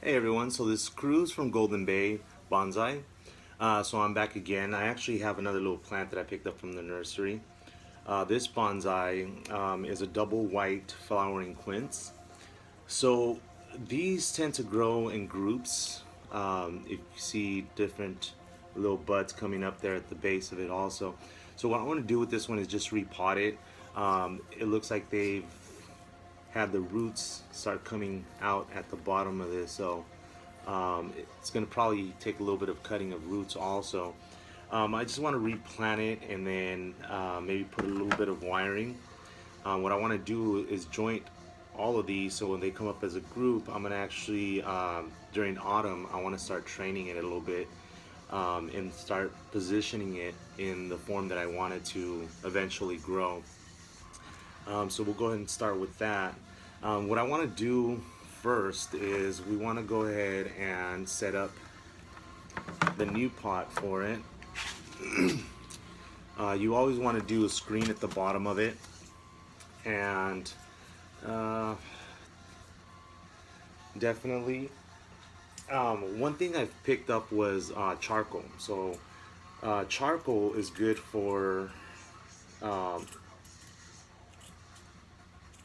Hey everyone, so this is Cruz from Golden Bay Bonsai. So I'm back again. I actually have another little plant that I picked up from the nursery. This bonsai is a double white flowering quince. So these tend to grow in groups. If you see different little buds coming up there at the base of it also. So what I want to do with this one is just repot it. It looks like they've had the roots start coming out at the bottom of this, so it's going to probably take a little bit of cutting of roots also. I just want to replant it and then maybe put a little bit of wiring. What I want to do is joint all of these, so when they come up as a group, I'm going to actually during autumn I want to start training it a little bit, and start positioning it in the form that I want it to eventually grow. So we'll go ahead and start with that. What I want to do first is we want to go ahead and set up the new pot for it. You always want to do a screen at the bottom of it, and definitely one thing I've picked up was charcoal. So charcoal is good for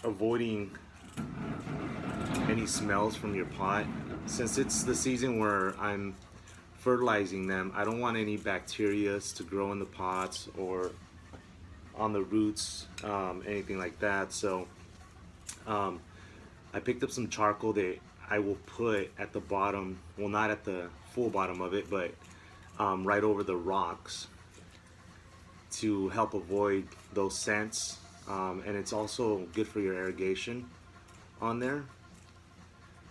avoiding any smells from your pot. Since it's the season where I'm fertilizing them, I don't want any bacteria to grow in the pots or on the roots, anything like that. So I picked up some charcoal that I will put at the bottom, well, not at the full bottom of it, but right over the rocks to help avoid those scents. And it's also good for your irrigation on there.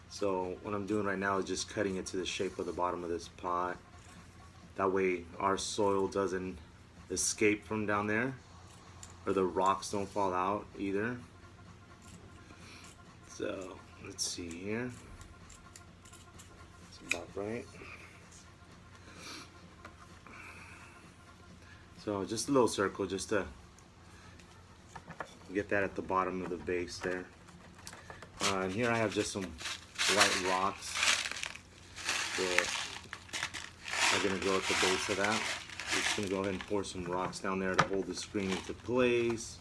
So what I'm doing right now is just cutting it to the shape of the bottom of this pot. That way our soil doesn't escape from down there, or the rocks don't fall out either. So let's see here. That's about right. So just a little circle just to get that at the bottom of the base there. And here I have just some white rocks that are going to go at the base of that. Just going to go ahead and pour some rocks down there to hold the screen into place.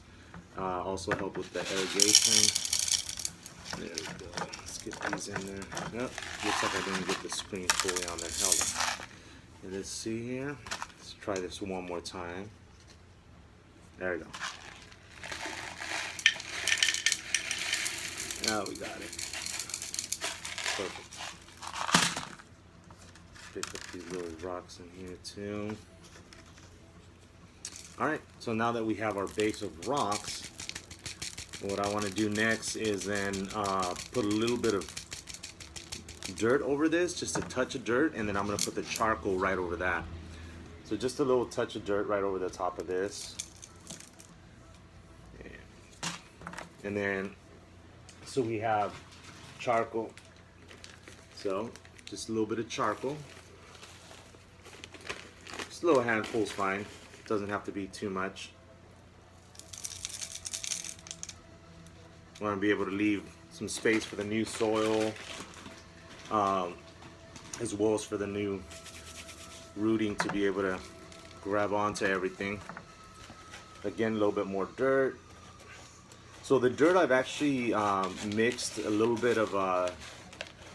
Also help with the irrigation. There we go. Let's get these in there. Yep. Looks like I didn't get the screen fully on there. Held it. Let's see here. Let's try this one more time. There we go. Now we got it. Perfect. Pick up these little rocks in here too. Alright, so now that we have our base of rocks, what I want to do next is then put a little bit of dirt over this, just a touch of dirt, and then I'm going to put the charcoal right over that. So just a little touch of dirt right over the top of this. And then so we have charcoal. So just a little bit of charcoal. Just a little handful is fine. Doesn't have to be too much. Want to be able to leave some space for the new soil, as well as for the new rooting to be able to grab onto everything. Again, a little bit more dirt. So the dirt, I've actually mixed a little bit of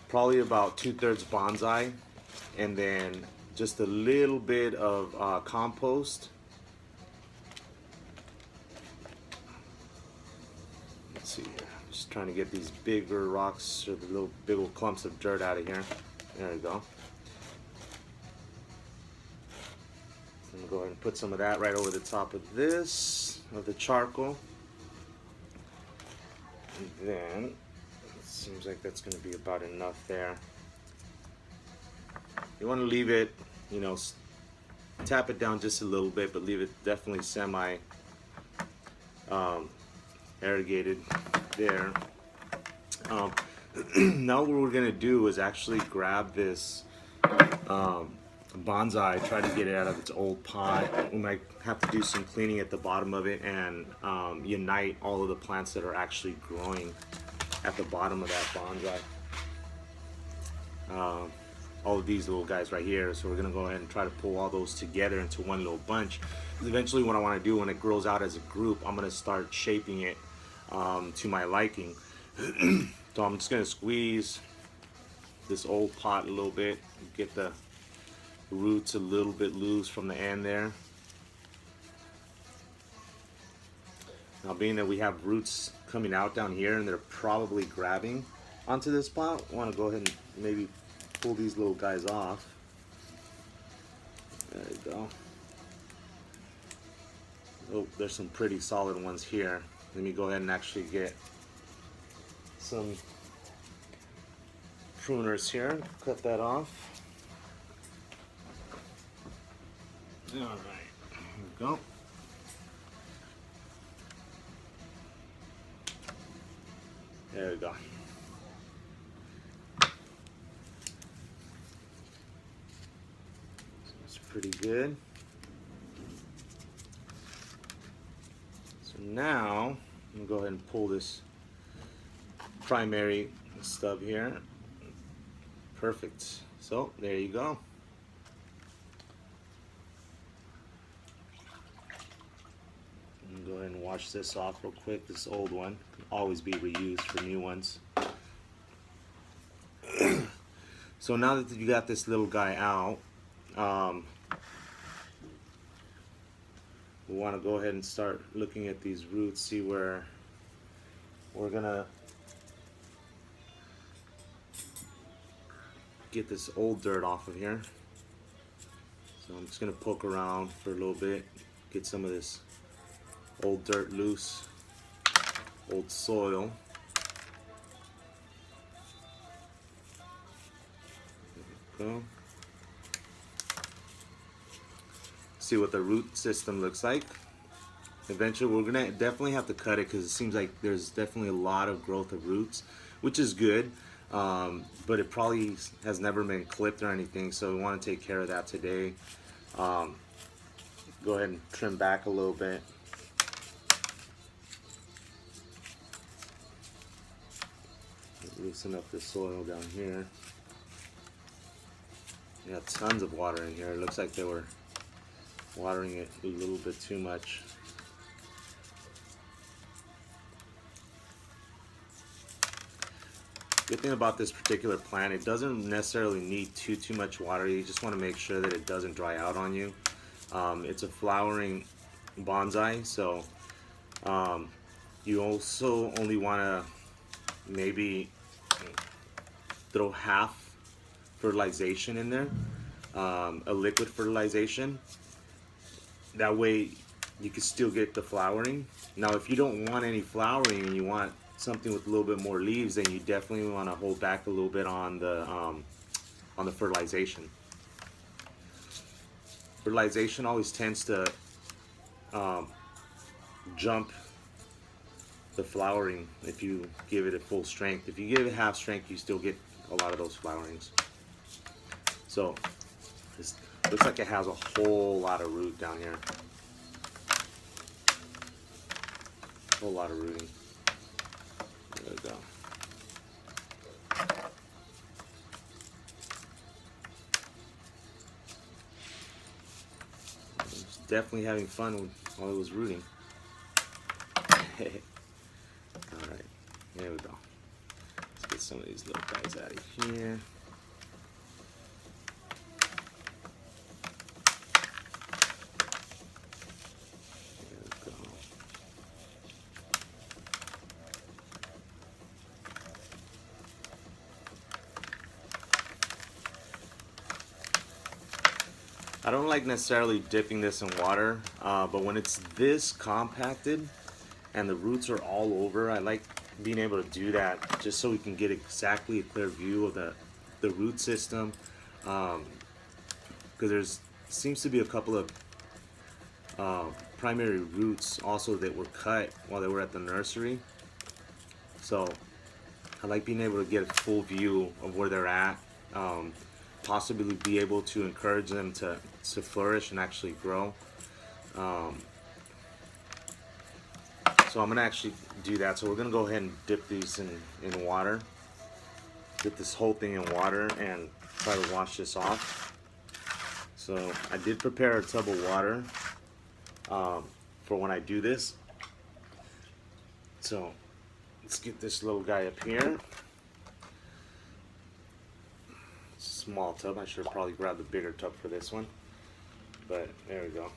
probably about 2/3 bonsai, and then just a little bit of compost. Let's see here. Just trying to get these bigger rocks or the little big old clumps of dirt out of here. There we go. I'm gonna go ahead and put some of that right over the top of this, of the charcoal. And then it seems like that's going to be about enough there. You want to leave it, you know, tap it down just a little bit, but leave it definitely semi irrigated there. Now what we're going to do is actually grab this bonsai, try to get it out of its old pot. We might have to do some cleaning at the bottom of it and unite all of the plants that are actually growing at the bottom of that bonsai. uh, all of these little guys right here. So we're gonna go ahead and try to pull all those together into one little bunch. Eventually what I want to do when it grows out as a group, I'm gonna start shaping it to my liking. So I'm just gonna squeeze this old pot a little bit, get the roots a little bit loose from the end there. Now being that we have roots coming out down here and they're probably grabbing onto this pot, I want to go ahead and maybe pull these little guys off. There you go. Oh, there's some pretty solid ones here. Let me go ahead and actually get some pruners here, cut that off. All right, here we go. There we go. So it's pretty good. So now I'm gonna go ahead and pull this primary stub here. Perfect. So there you go. Go ahead and wash this off real quick. This old one can always be reused for new ones. So now that you got this little guy out, we want to go ahead and start looking at these roots, see where we're gonna get this old dirt off of here. So I'm just gonna poke around for a little bit, get some of this old dirt loose, old soil. There we go. See what the root system looks like. Eventually we're gonna definitely have to cut it because it seems like there's definitely a lot of growth of roots, which is good, but it probably has never been clipped or anything, so we want to take care of that today. Go ahead and trim back a little bit. Loosen up the soil down here. We got tons of water in here. It looks like they were watering it a little bit too much. Good thing about this particular plant, it doesn't necessarily need too much water. You just want to make sure that it doesn't dry out on you. It's a flowering bonsai, so you also only want to maybe throw half fertilization in there, a liquid fertilization. That way you can still get the flowering. Now if you don't want any flowering and you want something with a little bit more leaves, then you definitely want to hold back a little bit on the fertilization. Fertilization always tends to jump the flowering if you give it at full strength. If you give it half strength, you still get a lot of those flowerings. So this looks like it has a whole lot of root down here. A whole lot of rooting. There we go. I was definitely having fun while I was rooting. Alright, there we go. Let's get some of these little guys out of here. I don't like necessarily dipping this in water, but when it's this compacted and the roots are all over, I like being able to do that just so we can get exactly a clear view of the root system, because there's seems to be a couple of primary roots also that were cut while they were at the nursery. So I like being able to get a full view of where they're at, possibly be able to encourage them to flourish and actually grow. So I'm gonna actually do that. So we're gonna go ahead and dip these in water. get this whole thing in water and try to wash this off. So I did prepare a tub of water for when I do this. So let's get this little guy up here. Small tub. I should have probably grabbed the bigger tub for this one, but there we go.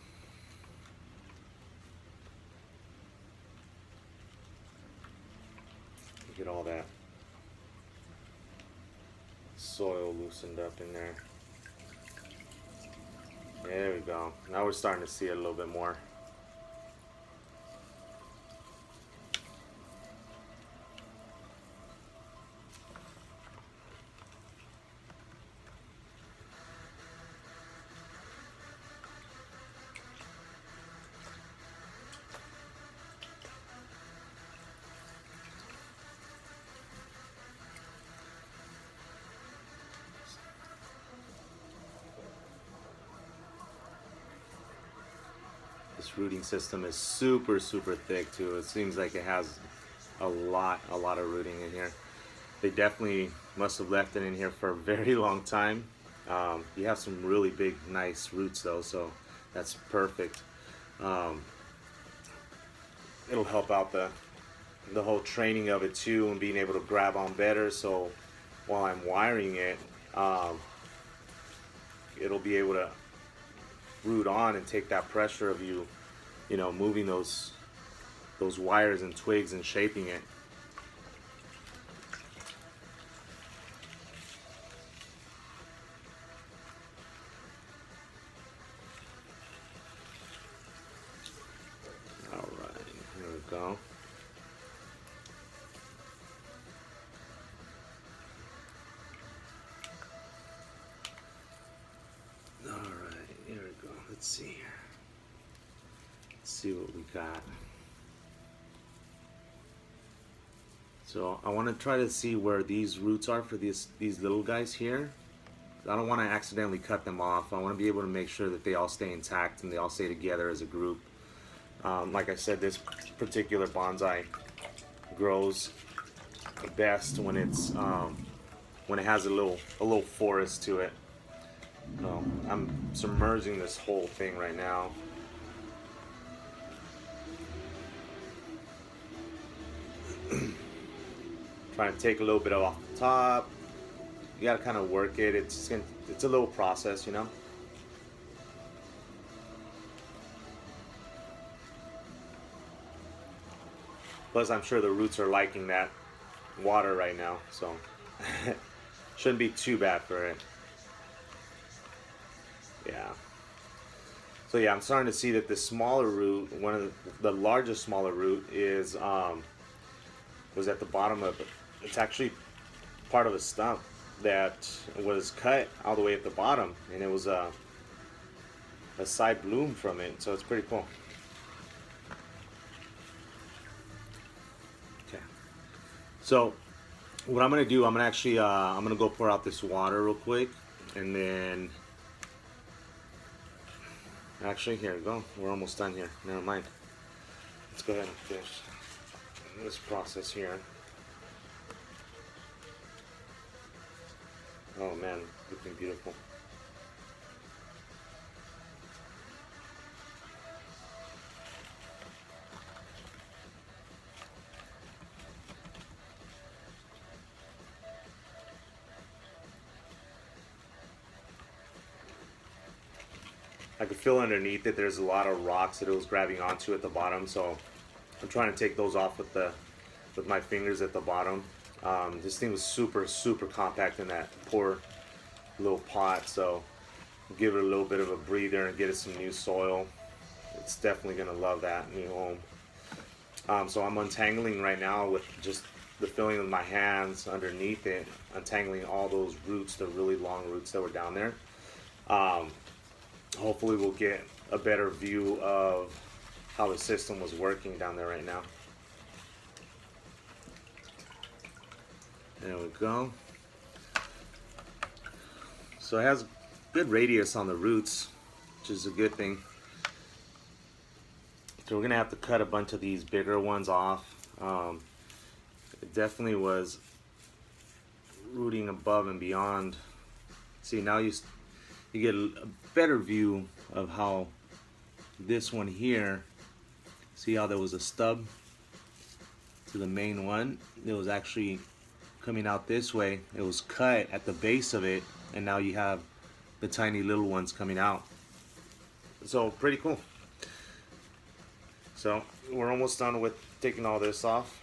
Get all that soil loosened up in there. There we go. Now we're starting to see it a little bit more. This rooting system is super thick too. It seems like it has a lot of rooting in here. They definitely must have left it in here for a very long time. You have some really big nice roots though, so that's perfect. It'll help out the whole training of it too, and being able to grab on better. So while I'm wiring it, it'll be able to root on and take that pressure of you know, moving those wires and twigs and shaping it. All right, here we go. All right, here we go. Let's see here. Let's see what we got. So I want to try to see where these roots are for these little guys here. I don't want to accidentally cut them off. I want to be able to make sure that they all stay intact and they all stay together as a group. Like I said, this particular bonsai grows best when it's when it has a little forest to it. So I'm submerging this whole thing right now. Trying to take a little bit off the top. You gotta kind of work it. It's a little process, you know. Plus, I'm sure the roots are liking that water right now, so shouldn't be too bad for it. Yeah. So yeah, I'm starting to see that the smaller root, one of the largest smaller root, is was at the bottom of it. It's actually part of a stump that was cut all the way at the bottom, and it was a side bloom from it. So it's pretty cool. Okay. So what I'm gonna do, I'm gonna go pour out this water real quick, and then actually here we go. We're almost done here. Never mind. Let's go ahead and finish this process here. Oh man, looking beautiful. I could feel underneath it there's a lot of rocks that it was grabbing onto at the bottom, so I'm trying to take those off with my fingers at the bottom. This thing was super compact in that poor little pot, so give it a little bit of a breather and get it some new soil. It's definitely gonna love that new home. So I'm untangling right now with just the feeling of my hands underneath it, untangling all those roots, the really long roots that were down there. Hopefully we'll get a better view of how the system was working down there right now. There we go. So it has good radius on the roots, which is a good thing. So we're gonna have to cut a bunch of these bigger ones off. It definitely was rooting above and beyond. See, now you get a better view of how this one here, see how there was a stub to the main one? It was actually coming out this way. It was cut at the base of it, and now you have the tiny little ones coming out. So pretty cool. So we're almost done with taking all this off.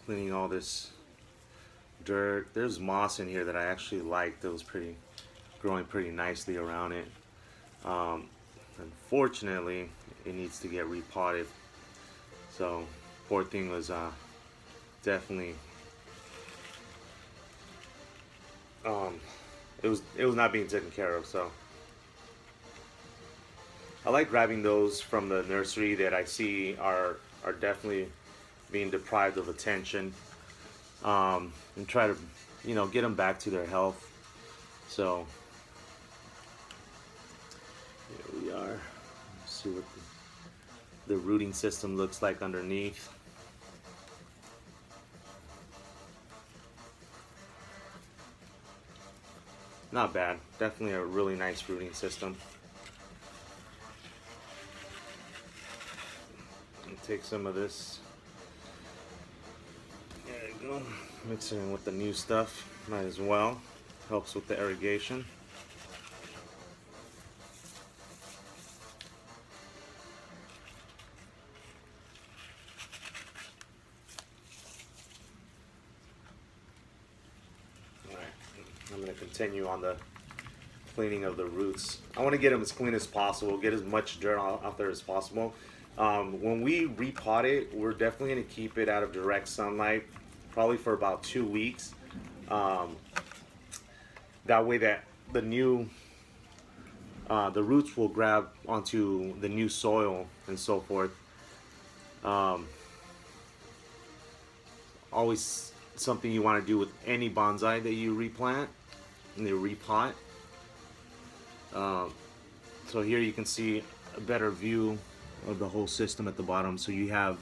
Cleaning all this dirt. There's moss in here that I actually liked. That was growing pretty nicely around it. Unfortunately, it needs to get repotted. So poor thing was definitely it was not being taken care of. So I like grabbing those from the nursery that I see are definitely being deprived of attention, and try to get them back to their health. So here we are. Let's see what the rooting system looks like underneath. Not bad. Definitely a really nice rooting system. Take some of this. There you go. Mix it in with the new stuff. Might as well. Helps with the irrigation. Alright. I'm going to continue on the cleaning of the roots. I want to get them as clean as possible. Get as much dirt out there as possible. When we repot it, we're definitely going to keep it out of direct sunlight, probably for about 2 weeks. That way that the roots will grab onto the new soil and so forth. Always something you want to do with any bonsai that you replant and you repot. So here you can see a better view of the whole system at the bottom. So you have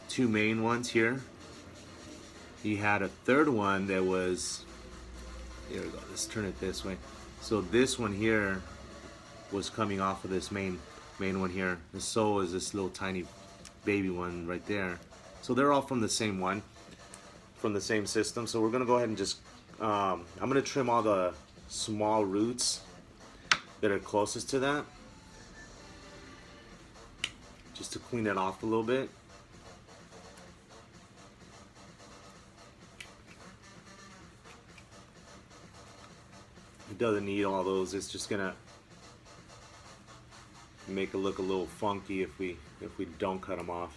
2 main ones here. You had a third one that was, here we go, let's turn it this way. So this one here was coming off of this main one here, and so is this little tiny baby one right there. So they're all from the same one, from the same system. So we're gonna go ahead and just I'm gonna trim all the small roots that are closest to that, just to clean it off a little bit. It doesn't need all those. It's just gonna make it look a little funky if we don't cut them off.